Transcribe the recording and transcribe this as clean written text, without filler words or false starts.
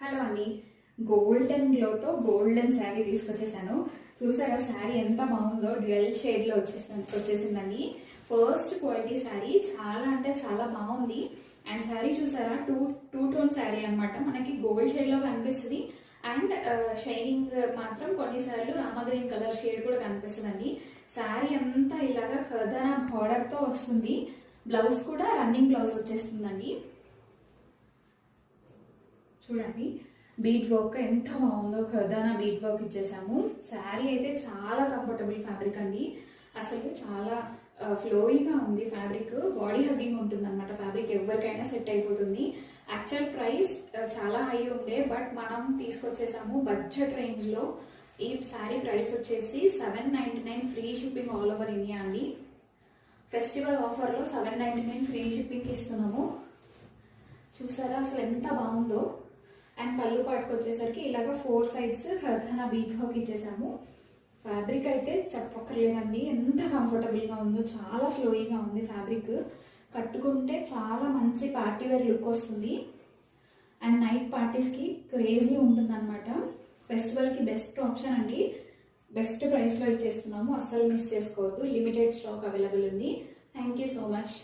Hello అండి, golden గ్లోతో golden sari తీసుకొచ్చేసాను. చూసారా శారీ ఎంత బాగుందో, డ్యూయల్ షేడ్ లో వచ్చేసిందండి. ఫస్ట్ క్వాలిటీ శారీ, చాలా అంటే చాలా బాగుంది. అండ్ శారీ చూసారా, టూ టోన్ శారీ అనమాట. మనకి గోల్డ్ షేడ్ లో కనిపిస్తుంది అండ్ షైనింగ్ మాత్రం కొన్నిసార్లు రామ గ్రీన్ కలర్ షేడ్ కూడా కనిపిస్తుందండి. శారీ అంతా ఇలాగా ఖర్దానా బార్డర్ తో వస్తుంది. బ్లౌజ్ కూడా రన్నింగ్ బ్లౌజ్ వచ్చేస్తుందండి. చూడండి బీట్ వర్క్ ఎంత బాగుందో, ఖర్దానా బీట్ వర్క్ ఇచ్చేసాము. శారీ అయితే చాలా కంఫర్టబుల్ ఫ్యాబ్రిక్ అండి. అసలు చాలా ఫ్లోయిగా ఉంది ఫ్యాబ్రిక్. బాడీ హగ్గింగ్ ఉంటుంది అనమాట ఫ్యాబ్రిక్. ఎవరికైనా సెట్ అయిపోతుంది. యాక్చువల్ ప్రైస్ చాలా హై ఉండే, బట్ మనం తీసుకొచ్చేసాము బడ్జెట్ రేంజ్ లో. ఈ శారీ ప్రైస్ వచ్చేసి $799 free shipping all over India అండి. ఫెస్టివల్ ఆఫర్ లో $799 ఫ్రీ షిప్పింగ్ ఇస్తున్నాము. చూసారా అసలు ఎంత బాగుందో. అండ్ పళ్ళు పాటుకు వచ్చేసరికి ఇలాగ 4 sides ఖర్దానా బీట్ వర్క్ ఇచ్చేసాము. ఫ్యాబ్రిక్ అయితే చెప్పక్కర్లేదండి, ఎంత కంఫర్టబుల్ గా ఉందో. చాలా ఫ్లోయింగ్ ఉంది ఫ్యాబ్రిక్. కట్టుకుంటే చాలా మంచి పార్టీ వేర్ లుక్ వస్తుంది. అండ్ నైట్ పార్టీస్ కి క్రేజీ ఉంటుంది అనమాట. ఫెస్టివల్ కి బెస్ట్ ఆప్షన్ అండి. బెస్ట్ ప్రైస్ లో ఇచ్చేస్తున్నాము, అస్సలు మిస్ చేసుకోవద్దు. లిమిటెడ్ స్టాక్ అవైలబుల్ ఉంది. Thank you so much.